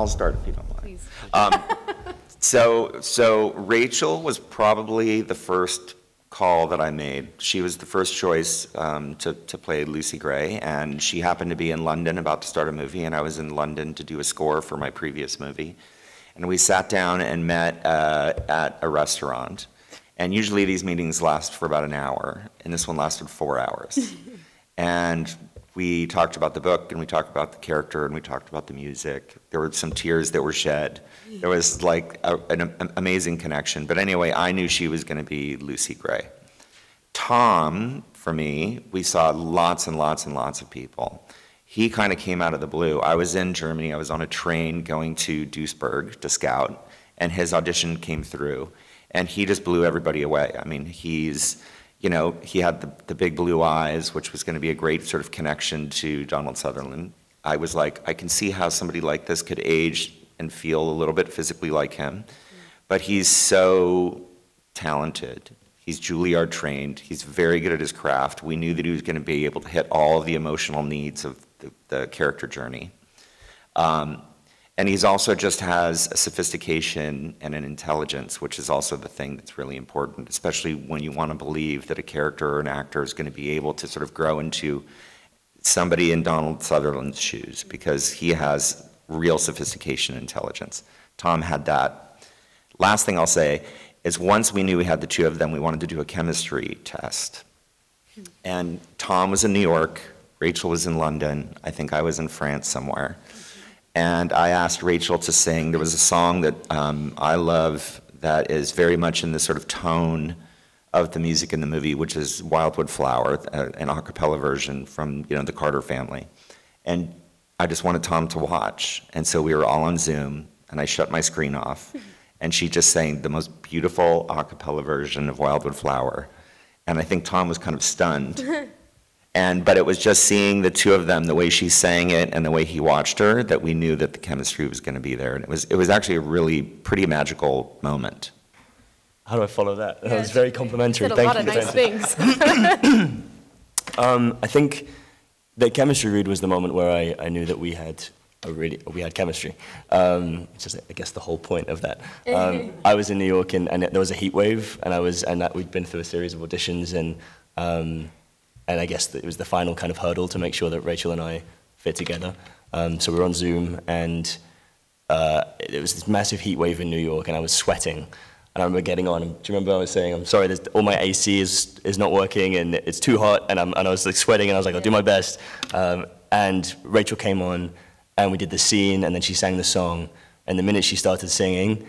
I'll start if you don't mind. Please. So Rachel was probably the first call that I made. She was the first choice to play Lucy Gray, and she happened to be in London about to start a movie, and I was in London to do a score for my previous movie. And we sat down and met at a restaurant. And usually these meetings last for about an hour, and this one lasted 4 hours. And we talked about the book, and we talked about the character, and we talked about the music. There were some tears that were shed. There was like an amazing connection. But anyway, I knew she was going to be Lucy Gray. Tom, for me, we saw lots and lots and lots of people. He kind of came out of the blue. I was in Germany. I was on a train going to Duisburg to scout, and his audition came through. And he just blew everybody away. I mean, he's, you know, he had the big blue eyes, which was going to be a great sort of connection to Donald Sutherland. I was like, I can see how somebody like this could age and feel a little bit physically like him. But he's so talented. He's Juilliard trained. He's very good at his craft. We knew that he was going to be able to hit all of the emotional needs of the character journey. And he's also just has a sophistication and an intelligence, which is also the thing that's really important, especially when you want to believe that a character or an actor is going to be able to sort of grow into somebody in Donald Sutherland's shoes, because he has real sophistication and intelligence. Tom had that. Last thing I'll say is once we knew we had the two of them, we wanted to do a chemistry test. And Tom was in New York, Rachel was in London, I think I was in France somewhere. And I asked Rachel to sing. There was a song that I love that is very much in the sort of tone of the music in the movie, which is Wildwood Flower, an a cappella version from, you know, the Carter family. And I just wanted Tom to watch. And so we were all on Zoom, and I shut my screen off. And she just sang the most beautiful a cappella version of Wildwood Flower. And I think Tom was kind of stunned. But it was just seeing the two of them, the way she sang it and the way he watched her, that we knew that the chemistry was going to be there. And it was actually a really pretty magical moment. How do I follow that? That was very complimentary. Thank you. A lot of nice things. I think the chemistry read was the moment where I knew that we had chemistry. Which is, I guess, the whole point of that. I was in New York, and there was a heat wave, and we'd been through a series of auditions, and I guess it was the final kind of hurdle to make sure that Rachel and I fit together. So we were on Zoom, and it was this massive heat wave in New York, and I was sweating. And I remember getting on. Do you remember I was saying, I'm sorry, all my AC is not working, and it's too hot, and I was like sweating, and I was like, I'll do my best. And Rachel came on, and we did the scene, and then she sang the song. And the minute she started singing,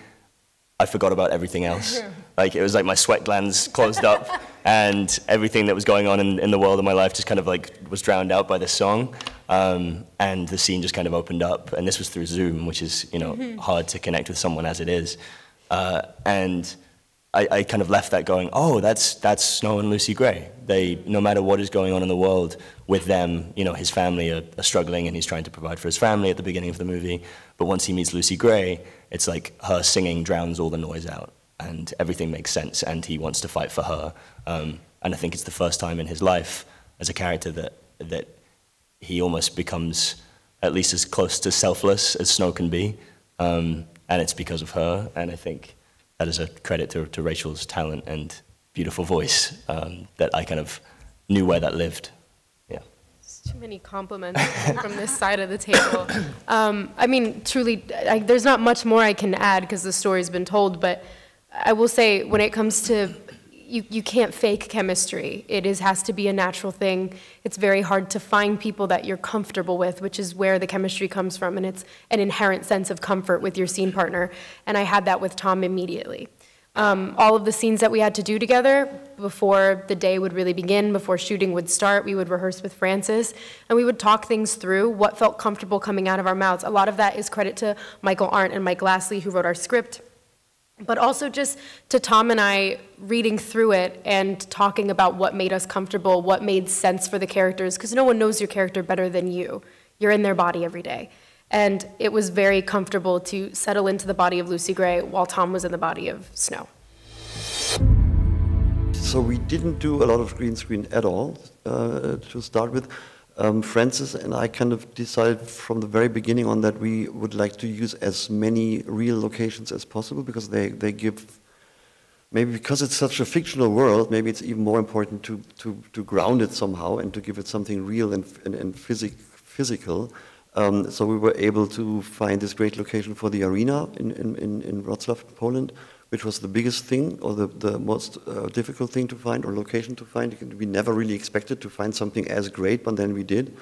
I forgot about everything else. Like, it was like my sweat glands closed up, and everything that was going on in the world of my life just kind of like was drowned out by this song. And the scene just kind of opened up, and this was through Zoom, which is, you know, hard to connect with someone as it is. And I kind of left that going, oh, that's Snow and Lucy Gray. They, no matter what is going on in the world with them, you know, his family are struggling, and he's trying to provide for his family at the beginning of the movie. But once he meets Lucy Gray, it's like her singing drowns all the noise out, and everything makes sense, and he wants to fight for her. And I think it's the first time in his life as a character that he almost becomes at least as close to selfless as Snow can be. And it's because of her, and I think that is a credit to Rachel's talent and beautiful voice, that I kind of knew where that lived. Yeah. There's too many compliments from this side of the table. I mean, truly, there's not much more I can add because the story's been told, but I will say when it comes to, you can't fake chemistry. It has to be a natural thing. It's very hard to find people that you're comfortable with, which is where the chemistry comes from, and it's an inherent sense of comfort with your scene partner, and I had that with Tom immediately. All of the scenes that we had to do together before the day would really begin, before shooting would start, we would rehearse with Francis, and we would talk things through, what felt comfortable coming out of our mouths. A lot of that is credit to Michael Arndt and Mike Lesslie, who wrote our script, but also just to Tom and I reading through it and talking about what made us comfortable, what made sense for the characters, because no one knows your character better than you. You're in their body every day. And it was very comfortable to settle into the body of Lucy Gray while Tom was in the body of Snow. So we didn't do a lot of green screen at all, to start with. Francis and I kind of decided from the very beginning on that we would like to use as many real locations as possible, because they give, maybe because it's such a fictional world, maybe it's even more important to ground it somehow and to give it something real and physical. So we were able to find this great location for the arena in Wrocław, Poland, which was the biggest thing, or the most difficult thing to find, or location to find. We never really expected to find something as great, but then we did.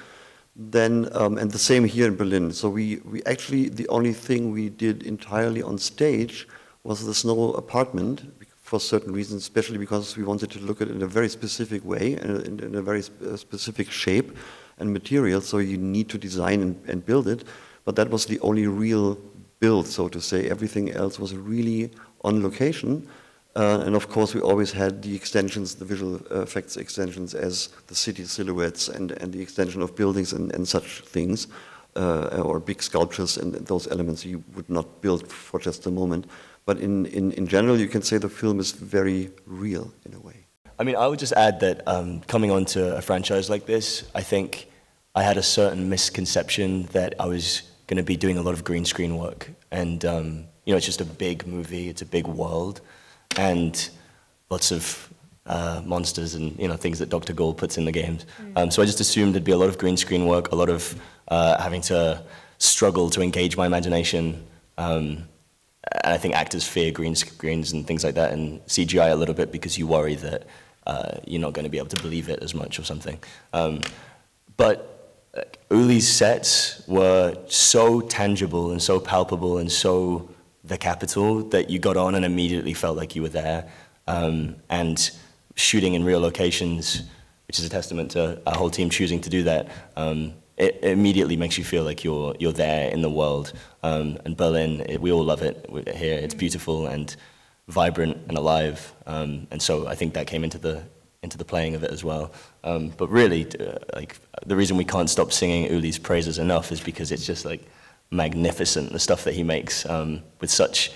Then, and the same here in Berlin. So we actually, the only thing we did entirely on stage was the Snow apartment, for certain reasons, especially because we wanted to look at it in a very specific way, and in a very specific shape and material, so you need to design and build it. But that was the only real build, so to say. Everything else was really on location. And of course, we always had the extensions, the visual effects extensions, as the city silhouettes and the extension of buildings and such things, or big sculptures and those elements you would not build for just a moment. But in general, you can say the film is very real in a way. I mean, I would just add that coming onto a franchise like this, I think I had a certain misconception that I was going to be doing a lot of green screen work. And, you know, it's just a big movie, it's a big world, and lots of monsters and, you know, things that Dr. Gaul puts in the games. So I just assumed there'd be a lot of green screen work, a lot of having to struggle to engage my imagination. And I think actors fear green screens and things like that, and CGI a little bit, because you worry that you're not going to be able to believe it as much or something. But Uli's sets were so tangible and so palpable and so the capital that you got on and immediately felt like you were there. And shooting in real locations, which is a testament to our whole team choosing to do that, it immediately makes you feel like you're there in the world. And Berlin, we all love it here. It's beautiful and vibrant and alive. And so I think that came into the playing of it as well. But really, like, the reason we can't stop singing Uli's praises enough is because it's just like magnificent, the stuff that he makes with such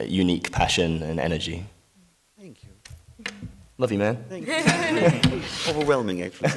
unique passion and energy. Thank you. Love you, man. Thank you. Overwhelming, actually.